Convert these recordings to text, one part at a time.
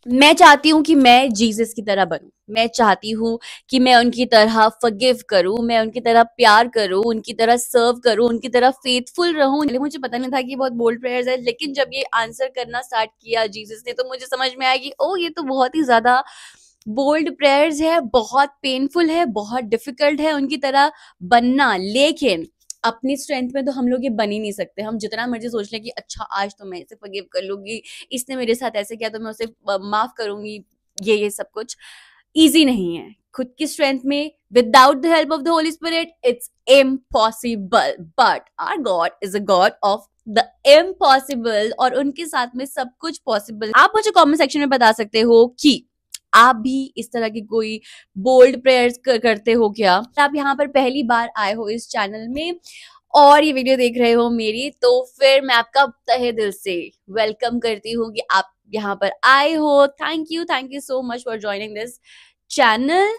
मैं चाहती हूँ कि मैं जीसस की तरह बनूं। मैं चाहती हूँ कि मैं उनकी तरह फॉरगिव करूं, मैं उनकी तरह प्यार करूं, उनकी तरह सर्व करूं, उनकी तरह फेथफुल रहूं। मुझे पता नहीं था कि बहुत बोल्ड प्रेयर्स है, लेकिन जब ये आंसर करना स्टार्ट किया जीसस ने, तो मुझे समझ में आया कि ओ ये तो बहुत ही ज्यादा बोल्ड प्रेयर्स है, बहुत पेनफुल है, बहुत डिफिकल्ट है उनकी तरह बनना। लेकिन अपनी स्ट्रेंथ में तो हम लोग ये बन ही नहीं सकते। हम जितना मर्जी सोच लें कि अच्छा आज तो मैं इसे फॉरगिव कर लूंगी, इसने मेरे साथ ऐसे किया तो मैं उसे माफ करूंगी, ये सब कुछ इजी नहीं है। खुद की स्ट्रेंथ में without the help of the Holy Spirit it's impossible, but our God is a God of the impossible, और उनके साथ में सब कुछ पॉसिबल। आप मुझे कमेंट सेक्शन में बता सकते हो कि आप भी इस तरह की कोई बोल्ड प्रेयर्स करते हो क्या? आप यहाँ पर पहली बार आए हो इस चैनल में और ये वीडियो देख रहे हो मेरी, तो फिर मैं आपका तहे दिल से वेलकम करती हूँ कि आप यहाँ पर आए हो। Thank you so much for joining this channel.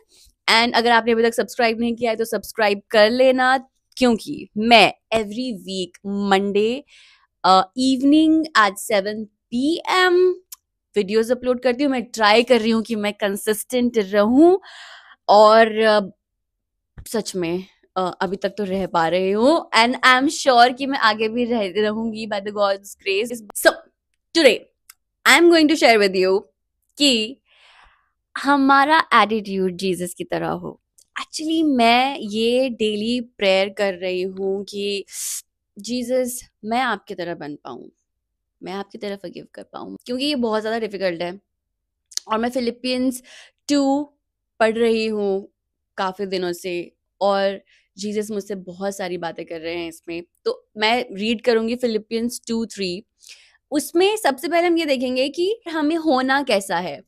And अगर आपने अभी तक सब्सक्राइब नहीं किया है तो सब्सक्राइब कर लेना, क्योंकि मैं every week Monday evening at 7 PM videos upload करती हूँ। मैं ट्राई कर रही हूँ कि मैं कंसिस्टेंट रहूं, और सच में अभी तक तो रह पा रही हूँ, एंड आई एम श्योर कि मैं आगे भी रहूंगी by the God's grace. So today I am going to share with you कि हमारा एटीट्यूड जीसस की तरह हो। एक्चुअली मैं ये डेली प्रेयर कर रही हूँ कि जीसस मैं आपकी तरह बन पाऊं, मैं आपकी तरह फॉरगिव कर पाऊं, क्योंकि ये बहुत ज़्यादा डिफिकल्ट है। और मैं फिलिपियंस 2 पढ़ रही हूँ काफ़ी दिनों से, और जीसस मुझसे बहुत सारी बातें कर रहे हैं इसमें। तो मैं रीड करूँगी फिलिपियंस 2:3। उसमें सबसे पहले हम ये देखेंगे कि हमें होना कैसा है।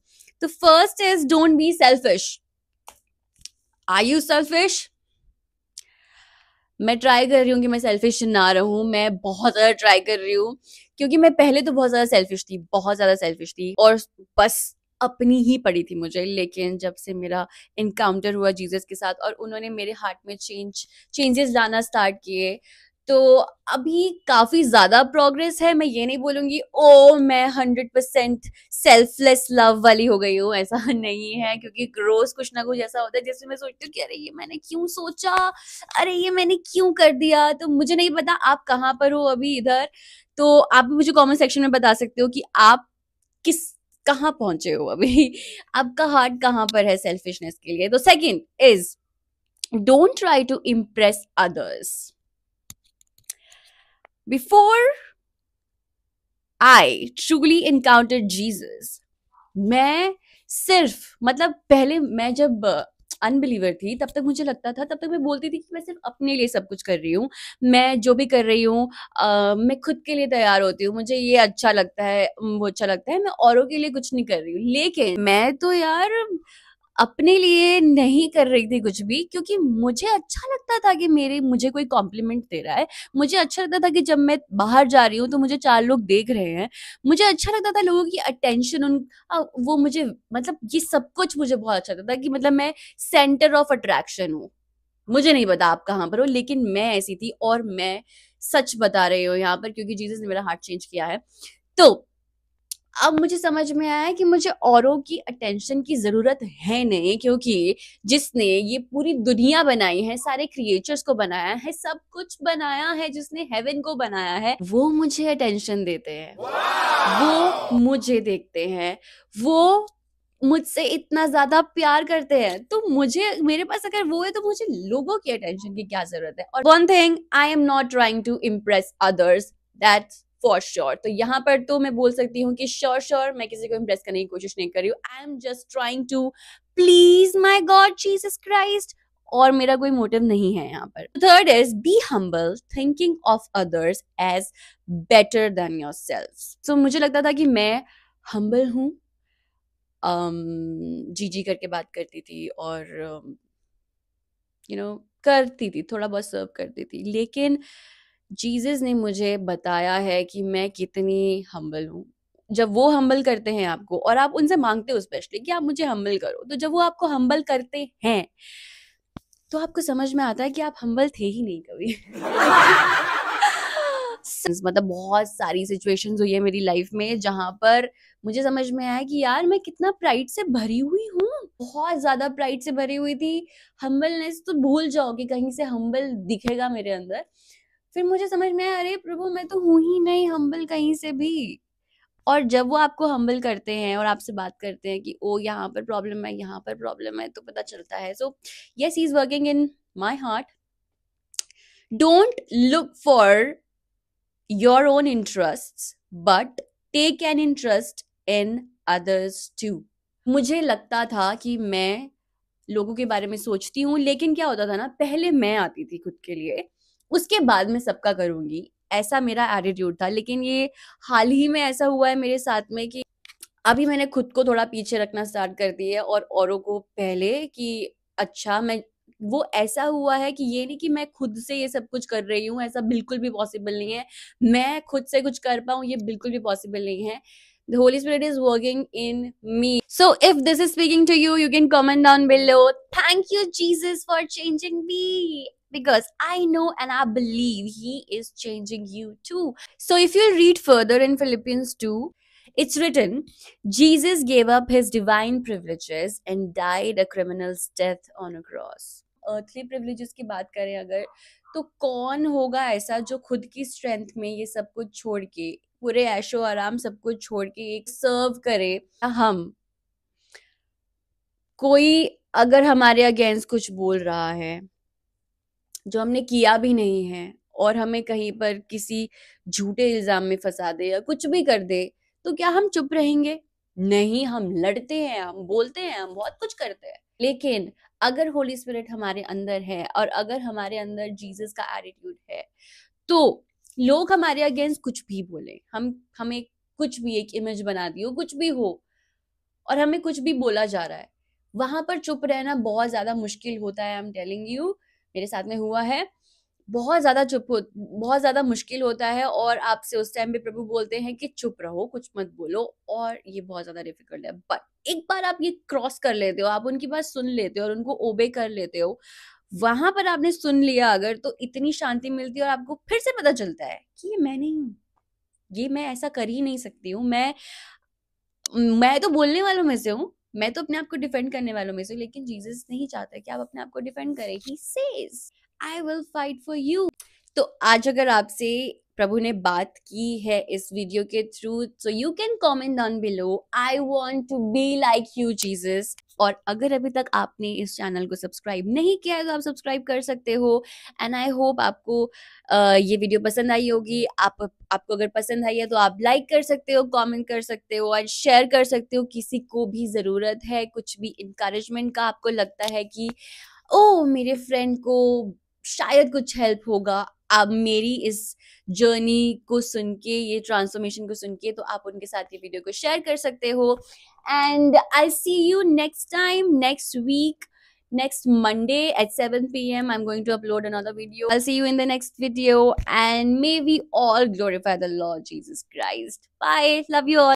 तो first is don't be selfish. Are you selfish? मैं ट्राई कर रही हूँ कि मैं सेल्फिश ना रहूं। मैं बहुत ज़्यादा ट्राई कर रही हूँ, क्योंकि मैं पहले तो बहुत ज़्यादा सेल्फिश थी, बहुत ज़्यादा सेल्फिश थी, और बस अपनी ही पड़ी थी मुझे। लेकिन जब से मेरा इनकाउंटर हुआ जीसस के साथ और उन्होंने मेरे हार्ट में चेंजेस लाना स्टार्ट किए, तो अभी काफ़ी ज़्यादा प्रोग्रेस है। मैं ये नहीं बोलूँगी ओ मैं 100% सेल्फलेस लव वाली हो गई हूँ, ऐसा नहीं है, क्योंकि रोज कुछ ना कुछ ऐसा होता है जिसमें मैं सोचती हूँ कि अरे ये मैंने क्यों सोचा, अरे ये मैंने क्यों कर दिया। तो मुझे नहीं पता आप कहाँ पर हो अभी इधर, तो आप भी मुझे कमेंट सेक्शन में बता सकते हो कि आप किस कहाँ पहुंचे हो अभी आपका हार्ट कहाँ पर है सेल्फिशनेस के लिए। तो second is don't try to impress others. Before I truly encountered Jesus, मैं सिर्फ मतलब पहले मैं जब अनबिलीवर थी तब तक मुझे लगता था, तब तक मैं बोलती थी कि मैं सिर्फ अपने लिए सब कुछ कर रही हूँ। मैं जो भी कर रही हूँ मैं खुद के लिए तैयार होती हूँ, मुझे ये अच्छा लगता है, वो अच्छा लगता है, मैं औरों के लिए कुछ नहीं कर रही हूँ। लेकिन मैं तो यार अपने लिए नहीं कर रही थी कुछ भी, क्योंकि मुझे अच्छा लगता था कि मेरे मुझे कोई कॉम्प्लीमेंट दे रहा है। मुझे अच्छा लगता था कि जब मैं बाहर जा रही हूँ तो मुझे 4 लोग देख रहे हैं। मुझे अच्छा लगता था लोगों की अटेंशन, वो मुझे मतलब ये सब कुछ मुझे बहुत अच्छा लगता था कि मतलब मैं सेंटर ऑफ अट्रैक्शन हूँ। मुझे नहीं पता आप कहाँ पर हो, लेकिन मैं ऐसी थी, और मैं सच बता रही हूँ यहाँ पर, क्योंकि जीसस ने मेरा हार्ट चेंज किया है। तो अब मुझे समझ में आया कि मुझे औरों की अटेंशन की जरूरत है नहीं, क्योंकि जिसने ये पूरी दुनिया बनाई है, सारे क्रिएचर्स को बनाया है, सब कुछ बनाया है, जिसने हेवन को बनाया है, वो मुझे अटेंशन देते हैं, वो मुझे देखते हैं, वो मुझसे इतना ज्यादा प्यार करते हैं। तो मुझे मेरे पास अगर वो है तो मुझे लोगों की अटेंशन की क्या जरूरत है। और one thing, I am not trying to impress others, that's for sure. तो यहाँ पर तो मैं बोल सकती हूँ कि श्योर मैं किसी को इम्प्रेस करने की कोशिश नहीं कर रही हूँ। I am just trying to please my god Jesus Christ, और मेरा कोई मोटिव नहीं है यहाँ पर। Third is be humble, thinking of others as better than yourself. So मुझे लगता था कि मैं हम्बल हूँ, जी करके बात करती थी, और करती थी, थोड़ा बहुत सर्व करती थी। लेकिन जीसस ने मुझे बताया है कि मैं कितनी हम्बल हूँ। जब वो हम्बल करते हैं आपको, और आप उनसे मांगते हो स्पेशली कि आप मुझे हम्बल करो, तो जब वो आपको हम्बल करते हैं तो आपको समझ में आता है कि आप हम्बल थे ही नहीं कभी। मतलब बहुत सारी सिचुएशंस हुई है मेरी लाइफ में जहां पर मुझे समझ में आया कि यार मैं कितना प्राइड से भरी हुई हूँ, बहुत ज्यादा प्राइड से भरी हुई थी। हम्बलनेस तो भूल जाओ कि कहीं से हम्बल दिखेगा मेरे अंदर। फिर मुझे समझ में आया, अरे प्रभु मैं तो हूं ही नहीं हम्बल कहीं से भी। और जब वो आपको हम्बल करते हैं और आपसे बात करते हैं कि ओ यहाँ पर प्रॉब्लम है, यहाँ पर प्रॉब्लम है, तो पता चलता है। So yes, he is working in my heart. Don't look for your own interests but take an interest in others too. मुझे लगता था कि मैं लोगों के बारे में सोचती हूँ, लेकिन क्या होता था ना, पहले मैं आती थी खुद के लिए, उसके बाद मैं सबका करूंगी, ऐसा मेरा एटीट्यूड था। लेकिन ये हाल ही में ऐसा हुआ है मेरे साथ में कि अभी मैंने खुद को थोड़ा पीछे रखना स्टार्ट कर दिया है और औरों को पहले, कि अच्छा मैं, वो ऐसा हुआ है कि ये नहीं कि मैं खुद से ये सब कुछ कर रही हूँ, ऐसा बिल्कुल भी पॉसिबल नहीं है। मैं खुद से कुछ कर पाऊँ ये बिल्कुल भी पॉसिबल नहीं है। The Holy Spirit is working in me. So if this is speaking to you, you can comment down below. Thank you, Jesus, for changing me. Because I know and I believe He is changing you too. So if you read further in Philippians 2, it's written, Jesus gave up His divine privileges and died a criminal's death on a cross. Earthly privileges की बात करें अगर, तो कौन होगा ऐसा जो खुद की स्ट्रेंथ में ये सब कुछ छोड़ के, पूरे ऐशो आराम सब कुछ छोड़ के एक सर्व करे। हम, कोई अगर हमारे अगेंस्ट कुछ बोल रहा है जो हमने किया भी नहीं है, और हमें कहीं पर किसी झूठे इल्जाम में फंसा दे या कुछ भी कर दे, तो क्या हम चुप रहेंगे? नहीं, हम लड़ते हैं, हम बोलते हैं, हम बहुत कुछ करते हैं। लेकिन अगर होली स्पिरिट हमारे अंदर है और अगर हमारे अंदर जीसस का एटीट्यूड है, तो लोग हमारे अगेंस्ट कुछ भी बोले, हमें कुछ भी एक इमेज बना दी हो, कुछ भी हो, और हमें कुछ भी बोला जा रहा है, वहां पर चुप रहना बहुत ज्यादा मुश्किल होता है। आई एम टेलिंग यू, मेरे साथ में हुआ है। बहुत ज्यादा मुश्किल होता है, और आपसे उस टाइम पे प्रभु बोलते हैं कि चुप रहो, कुछ मत बोलो, और ये बहुत ज्यादा डिफिकल्ट है। बट एक बार आप ये क्रॉस कर लेते हो, आप उनकी बात सुन लेते हो और उनको ओबे कर लेते हो, वहां पर आपने सुन लिया अगर, तो इतनी शांति मिलती है और आपको फिर से पता चलता है कि ये मैं नहीं हूँ, ये मैं ऐसा कर ही नहीं सकती हूँ। मैं तो बोलने वालों में से हूँ, मैं तो अपने आप को डिफेंड करने वालों में से हूँ, लेकिन जीसस नहीं चाहता कि आप अपने आप को डिफेंड करें। He says I will fight for you. तो आज अगर आपसे प्रभु ने बात की है इस वीडियो के through, so you can comment down below, I want to be like you Jesus. और अगर अभी तक आपने इस चैनल को सब्सक्राइब नहीं किया है तो आप सब्सक्राइब कर सकते हो। एंड आई होप आपको ये वीडियो पसंद आई होगी। आपको अगर पसंद आई है तो आप लाइक कर सकते हो, कमेंट कर सकते हो और शेयर कर सकते हो। किसी को भी जरूरत है कुछ भी इंकरेजमेंट का, आपको लगता है कि ओ मेरे फ्रेंड को शायद कुछ हेल्प होगा, आप मेरी इस जर्नी को सुन के, ये ट्रांसफॉर्मेशन को सुन के, तो आप उनके साथ ये वीडियो को शेयर कर सकते हो। And I see you next time, next week, next Monday at 7 p.m. I'm going to upload another video. I'll see you in the next video, and may we all glorify the Lord Jesus Christ. Bye. Love you all.